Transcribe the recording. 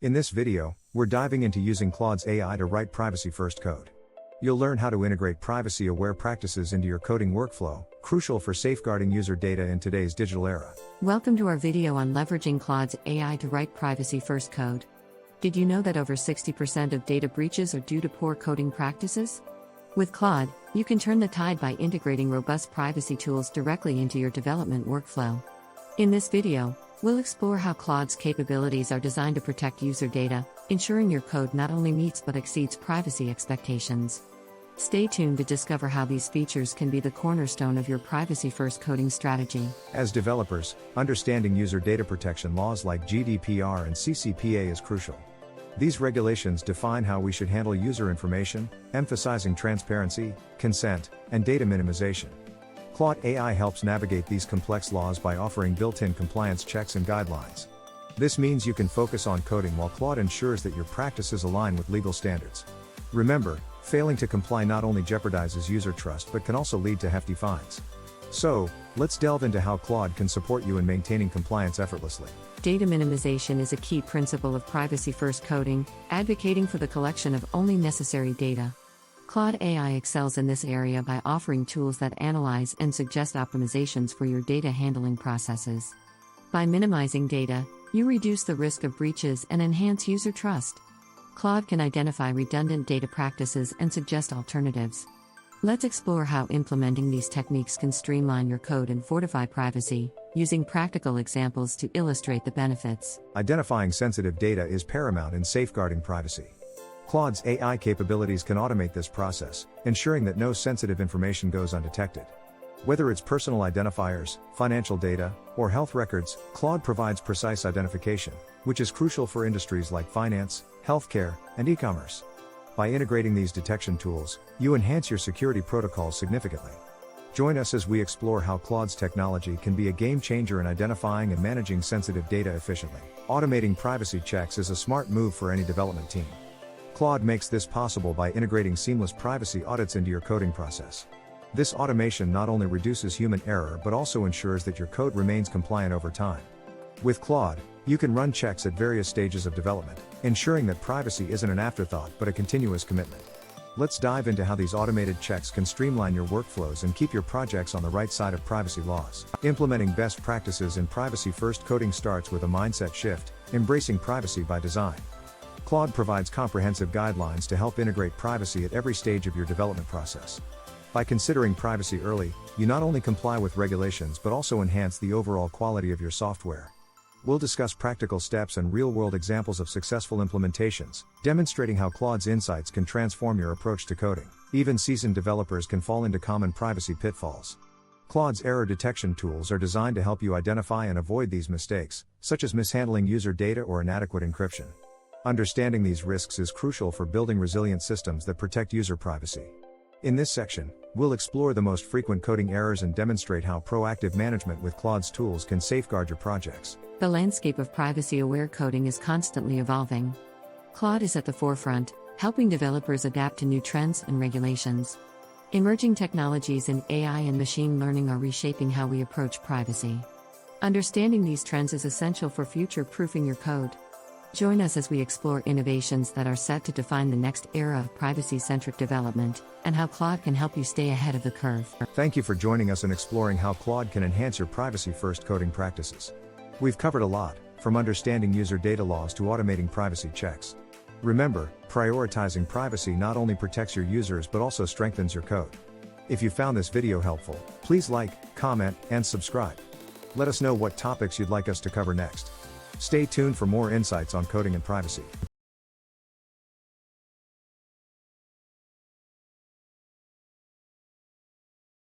In this video, we're diving into using Claude's AI to write privacy-first code. You'll learn how to integrate privacy-aware practices into your coding workflow, crucial for safeguarding user data in today's digital era. Welcome to our video on leveraging Claude's AI to write privacy-first code. Did you know that over 60% of data breaches are due to poor coding practices? With Claude, you can turn the tide by integrating robust privacy tools directly into your development workflow. In this video, we'll explore how Claude's capabilities are designed to protect user data, ensuring your code not only meets but exceeds privacy expectations. Stay tuned to discover how these features can be the cornerstone of your privacy-first coding strategy. As developers, understanding user data protection laws like GDPR and CCPA is crucial. These regulations define how we should handle user information, emphasizing transparency, consent, and data minimization. Claude AI helps navigate these complex laws by offering built-in compliance checks and guidelines. This means you can focus on coding while Claude ensures that your practices align with legal standards. Remember, failing to comply not only jeopardizes user trust but can also lead to hefty fines. So, let's delve into how Claude can support you in maintaining compliance effortlessly. Data minimization is a key principle of privacy-first coding, advocating for the collection of only necessary data. Claude AI excels in this area by offering tools that analyze and suggest optimizations for your data handling processes. By minimizing data, you reduce the risk of breaches and enhance user trust. Claude can identify redundant data practices and suggest alternatives. Let's explore how implementing these techniques can streamline your code and fortify privacy, using practical examples to illustrate the benefits. Identifying sensitive data is paramount in safeguarding privacy. Claude's AI capabilities can automate this process, ensuring that no sensitive information goes undetected. Whether it's personal identifiers, financial data, or health records, Claude provides precise identification, which is crucial for industries like finance, healthcare, and e-commerce. By integrating these detection tools, you enhance your security protocols significantly. Join us as we explore how Claude's technology can be a game changer in identifying and managing sensitive data efficiently. Automating privacy checks is a smart move for any development team. Claude makes this possible by integrating seamless privacy audits into your coding process. This automation not only reduces human error but also ensures that your code remains compliant over time. With Claude, you can run checks at various stages of development, ensuring that privacy isn't an afterthought but a continuous commitment. Let's dive into how these automated checks can streamline your workflows and keep your projects on the right side of privacy laws. Implementing best practices in privacy-first coding starts with a mindset shift, embracing privacy by design. Claude provides comprehensive guidelines to help integrate privacy at every stage of your development process. By considering privacy early, you not only comply with regulations but also enhance the overall quality of your software. We'll discuss practical steps and real-world examples of successful implementations, demonstrating how Claude's insights can transform your approach to coding. Even seasoned developers can fall into common privacy pitfalls. Claude's error detection tools are designed to help you identify and avoid these mistakes, such as mishandling user data or inadequate encryption. Understanding these risks is crucial for building resilient systems that protect user privacy. In this section, we'll explore the most frequent coding errors and demonstrate how proactive management with Claude's tools can safeguard your projects. The landscape of privacy-aware coding is constantly evolving. Claude is at the forefront, helping developers adapt to new trends and regulations. Emerging technologies in AI and machine learning are reshaping how we approach privacy. Understanding these trends is essential for future-proofing your code. Join us as we explore innovations that are set to define the next era of privacy-centric development, and how Claude can help you stay ahead of the curve. Thank you for joining us in exploring how Claude can enhance your privacy-first coding practices. We've covered a lot, from understanding user data laws to automating privacy checks. Remember, prioritizing privacy not only protects your users but also strengthens your code. If you found this video helpful, please like, comment, and subscribe. Let us know what topics you'd like us to cover next. Stay tuned for more insights on coding and privacy.